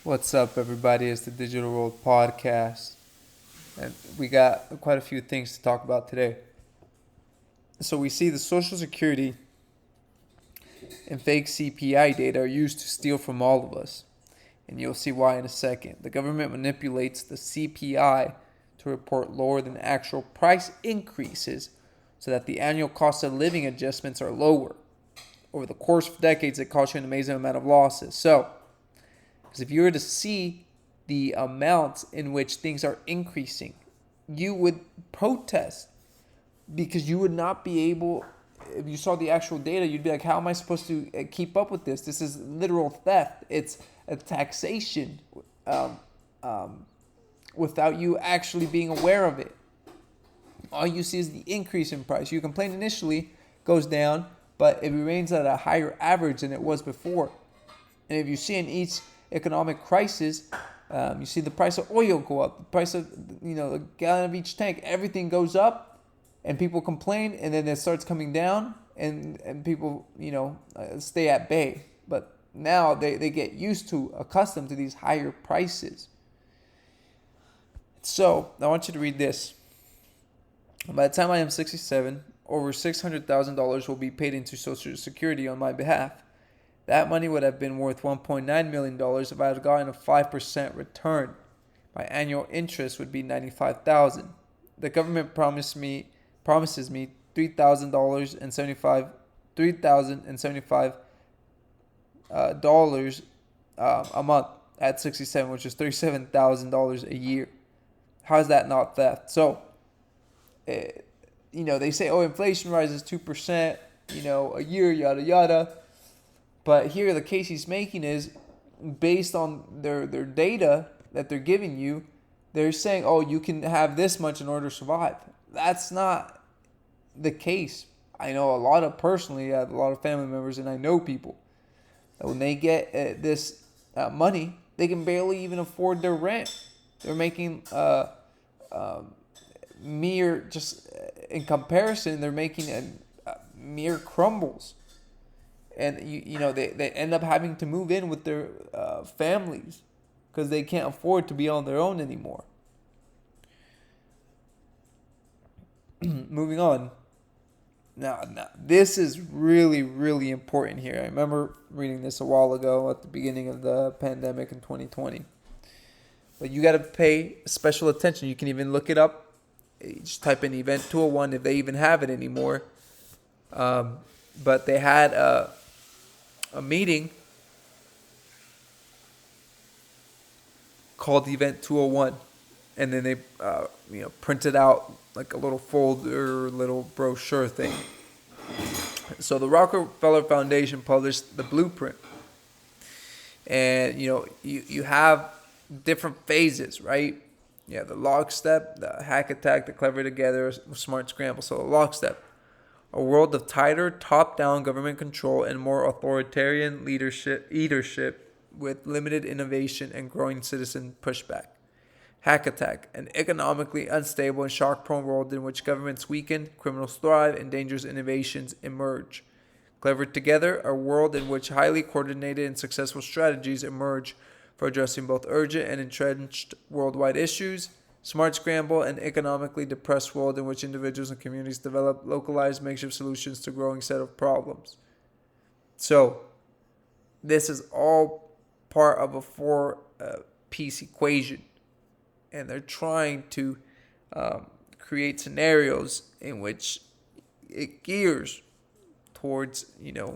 What's up, everybody? It's the Digital World Podcast, and we got quite a few things to talk about today. So, we see the Social Security and fake CPI data are used to steal from all of us, and you'll see why in a second. The government manipulates the CPI to report lower than actual price increases so that the annual cost of living adjustments are lower. Over the course of decades, it costs you an amazing amount of losses. So, because if you were to see the amounts in which things are increasing, you would protest because you would not be able, if you saw the actual data, you'd be like, how am I supposed to keep up with this? This is literal theft. It's a taxation um, um, without you actually being aware of it. All you see is the increase in price. Your complaint initially goes down, but it remains at a higher average than it was before. And if you see in each economic crisis, you see the price of oil go up, the price of the gallon of each tank, everything goes up, and people complain, and then it starts coming down, and people stay at bay. But now they get used to, accustomed to these higher prices. So I want you to read this. By the time I am 67, over $600,000 will be paid into Social Security on my behalf. That money would have been worth $1.9 million if I had gotten a 5% return. My annual interest would be $95,000. The government promises me $3,075 dollars a month at 67, which is $37,000 a year. How is that not theft? So, they say, oh, inflation rises 2%, a year, yada yada. But here, the case he's making is based on their data that they're giving you. They're saying, oh, you can have this much in order to survive. That's not the case. I know personally, I have a lot of family members, and I know people that when they get this money, they can barely even afford their rent. They're making mere, just in comparison, they're making mere crumbles. And they end up having to move in with their families because they can't afford to be on their own anymore. Moving on. Now, this is really, really important here. I remember reading this a while ago at the beginning of the pandemic in 2020. But you got to pay special attention. You can even look it up. You just type in Event 201 if they even have it anymore. But they had a meeting called Event 201, and then they printed out like a little folder, little brochure thing. So the Rockefeller Foundation published the blueprint, and you have different phases, right? Yeah, the lockstep, the hack attack, the clever together, smart scramble. So the lockstep: a world of tighter top-down government control and more authoritarian leadership with limited innovation and growing citizen pushback. Hack attack: an economically unstable and shock-prone world in which governments weaken, criminals thrive, and dangerous innovations emerge. Clever together: a world in which highly coordinated and successful strategies emerge for addressing both urgent and entrenched worldwide issues. Smart scramble: an economically depressed world in which individuals and communities develop localized makeshift solutions to a growing set of problems. So, this is all part of a four-piece equation. And they're trying to create scenarios in which it gears towards,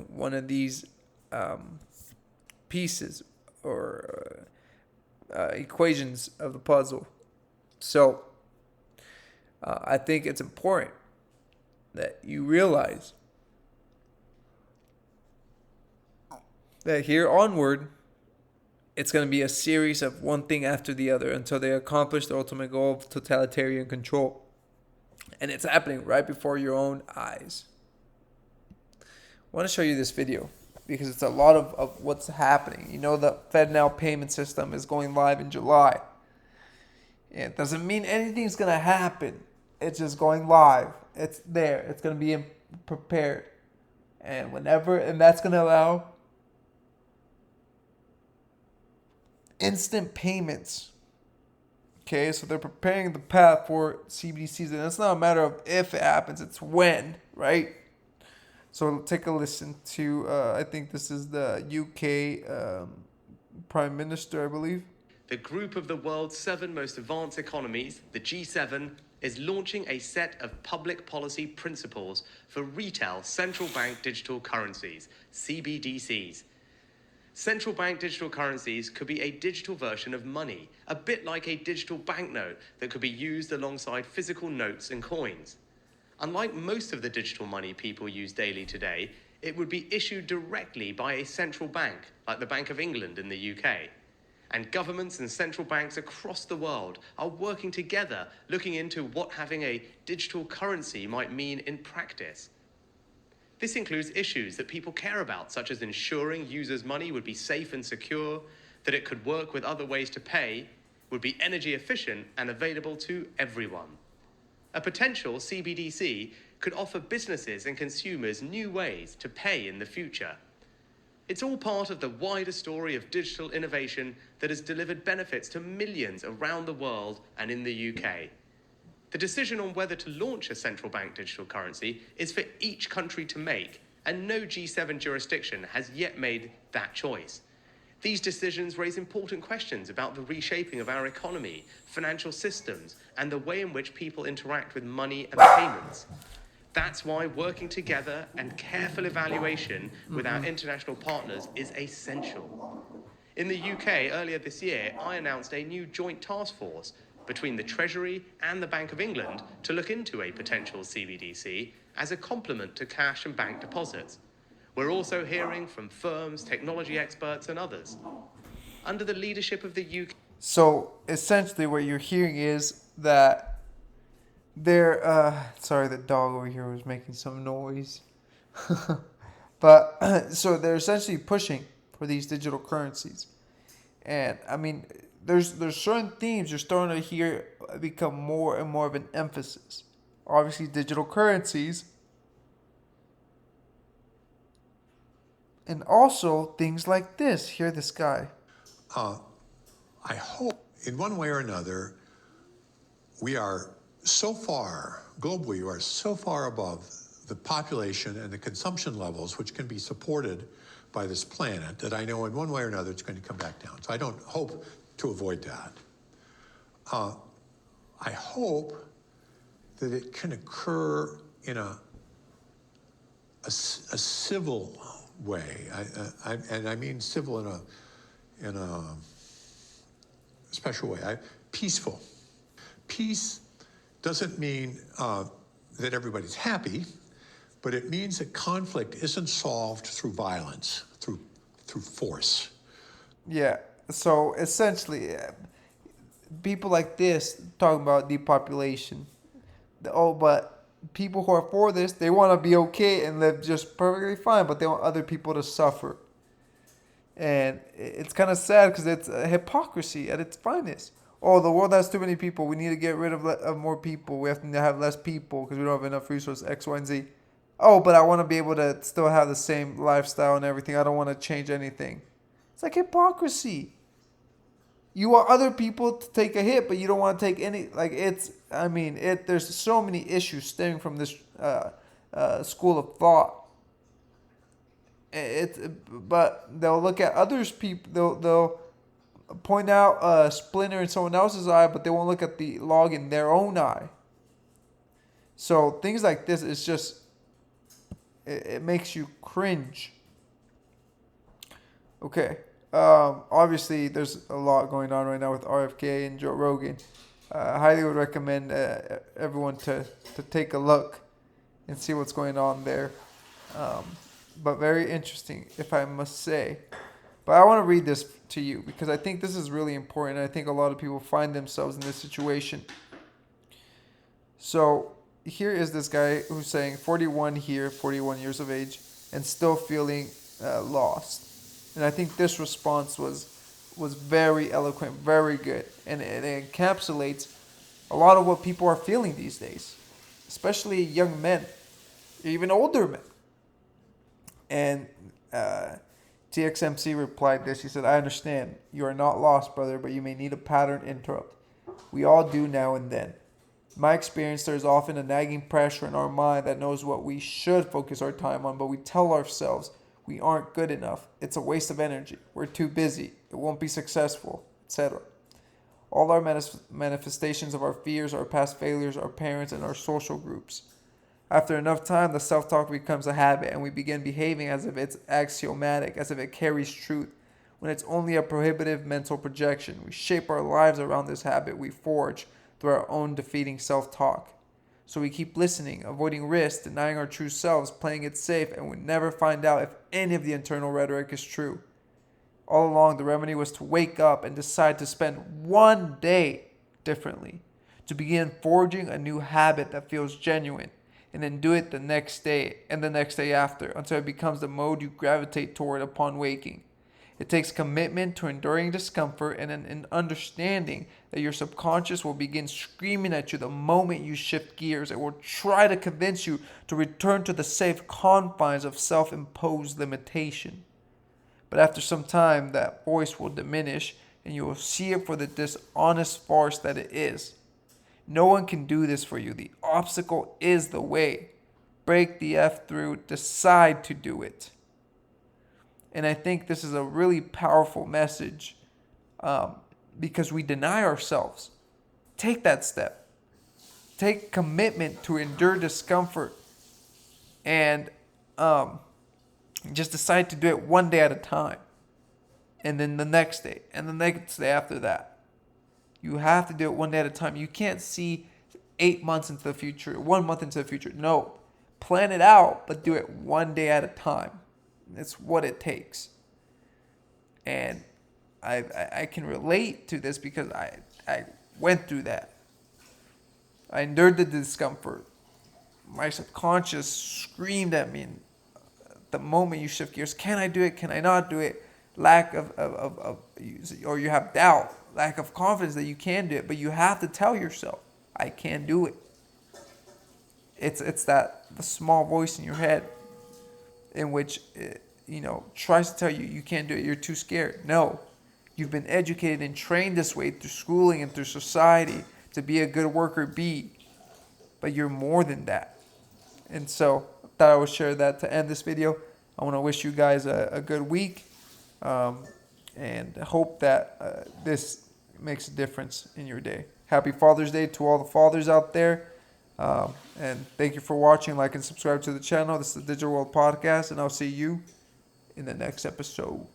one of these pieces or equations of the puzzle. So I think it's important that you realize that here onward, it's going to be a series of one thing after the other until they accomplish the ultimate goal of totalitarian control. And it's happening right before your own eyes. I want to show you this video because it's a lot of what's happening. The FedNow payment system is going live in July. It doesn't mean anything's going to happen. It's just going live. It's there. It's going to be prepared. And that's going to allow instant payments. Okay, so they're preparing the path for CBDCs, and it's not a matter of if it happens, it's when, right? So take a listen to, I think this is the UK Prime Minister, I believe. The group of the world's 7 most advanced economies, the G7, is launching a set of public policy principles for retail central bank digital currencies, CBDCs. Central bank digital currencies could be a digital version of money, a bit like a digital banknote that could be used alongside physical notes and coins. Unlike most of the digital money people use daily today, it would be issued directly by a central bank, like the Bank of England in the UK. And governments and central banks across the world are working together, looking into what having a digital currency might mean in practice. This includes issues that people care about, such as ensuring users' money would be safe and secure, that it could work with other ways to pay, would be energy efficient and available to everyone. A potential CBDC could offer businesses and consumers new ways to pay in the future. It's all part of the wider story of digital innovation that has delivered benefits to millions around the world and in the UK. The decision on whether to launch a central bank digital currency is for each country to make, and no G7 jurisdiction has yet made that choice. These decisions raise important questions about the reshaping of our economy, financial systems, and the way in which people interact with money and payments. That's why working together and careful evaluation with our international partners is essential. In the UK, earlier this year, I announced a new joint task force between the Treasury and the Bank of England to look into a potential CBDC as a complement to cash and bank deposits. We're also hearing from firms, technology experts, and others. Under the leadership of the UK... So essentially, what you're hearing is that sorry, the dog over here was making some noise. But so they're essentially pushing for these digital currencies, and I mean, there's certain themes you're starting to hear become more and more of an emphasis. Obviously, digital currencies. And also things like this. Hear this guy. I hope in one way or another, we are so far, globally, we are so far above the population and the consumption levels which can be supported by this planet that I know in one way or another it's going to come back down. So I don't hope to avoid that. I hope that it can occur in a civil way, and I mean civil in a special way. Peaceful. Peace doesn't mean that everybody's happy, but it means that conflict isn't solved through violence, through force. Yeah. So essentially, people like this talking about depopulation. But people who are for this, they want to be okay and live just perfectly fine, but they want other people to suffer. And it's kind of sad because it's a hypocrisy at its finest. Oh, the world has too many people. We need to get rid of more people. We have to have less people because we don't have enough resources, X, Y, and Z. Oh, but I want to be able to still have the same lifestyle and everything. I don't want to change anything. It's like hypocrisy. You want other people to take a hit, but you don't want to take any. There's so many issues stemming from this school of thought. But they'll look at others people. They'll point out a splinter in someone else's eye, but they won't look at the log in their own eye. So things like this is just it makes you cringe. Okay. Obviously, there's a lot going on right now with RFK and Joe Rogan. I highly would recommend everyone to take a look and see what's going on there. But very interesting, if I must say. But I want to read this to you because I think this is really important. I think a lot of people find themselves in this situation. So here is this guy who's saying 41 years of age, and still feeling lost. And I think this response was very eloquent, very good. And it encapsulates a lot of what people are feeling these days, especially young men, even older men. And TXMC replied this. He said, I understand. You are not lost, brother, but you may need a pattern interrupt. We all do now and then. In my experience, there is often a nagging pressure in our mind that knows what we should focus our time on, but we tell ourselves we aren't good enough. It's a waste of energy. We're too busy. It won't be successful, etc. All our manifestations of our fears, our past failures, our parents, and our social groups. After enough time, the self-talk becomes a habit, and we begin behaving as if it's axiomatic, as if it carries truth, when it's only a prohibitive mental projection. We shape our lives around this habit we forge through our own defeating self-talk. So we keep listening, avoiding risk, denying our true selves, playing it safe, and we never find out if any of the internal rhetoric is true. All along, the remedy was to wake up and decide to spend one day differently, to begin forging a new habit that feels genuine, and then do it the next day and the next day after until it becomes the mode you gravitate toward upon waking. It takes commitment to enduring discomfort and an understanding that your subconscious will begin screaming at you the moment you shift gears. It will try to convince you to return to the safe confines of self-imposed limitation. But after some time, that voice will diminish and you will see it for the dishonest farce that it is. No one can do this for you. The obstacle is the way. Break the F through. Decide to do it. And I think this is a really powerful message because we deny ourselves. Take that step. Take commitment to endure discomfort and just decide to do it one day at a time. And then the next day and the next day after that. You have to do it one day at a time. You can't see 8 months into the future, 1 month into the future. No. Plan it out, but do it one day at a time. It's what it takes. And I can relate to this because I went through that. I endured the discomfort. My subconscious screamed at me the moment you shift gears. Can I do it? Can I not do it? Lack of or you have doubt, lack of confidence that you can do it, but you have to tell yourself, I can do it. It's that the small voice in your head in which tries to tell you you can't do it, you're too scared. No, you've been educated and trained this way through schooling and through society to be a good worker bee, but you're more than that. And so I thought I would share that to end this video. I want to wish you guys a good week, and hope that this makes a difference in your day. Happy Father's Day to all the fathers out there. And thank you for watching. Like and subscribe to the channel. This is the Digital World Podcast, and I'll see you in the next episode.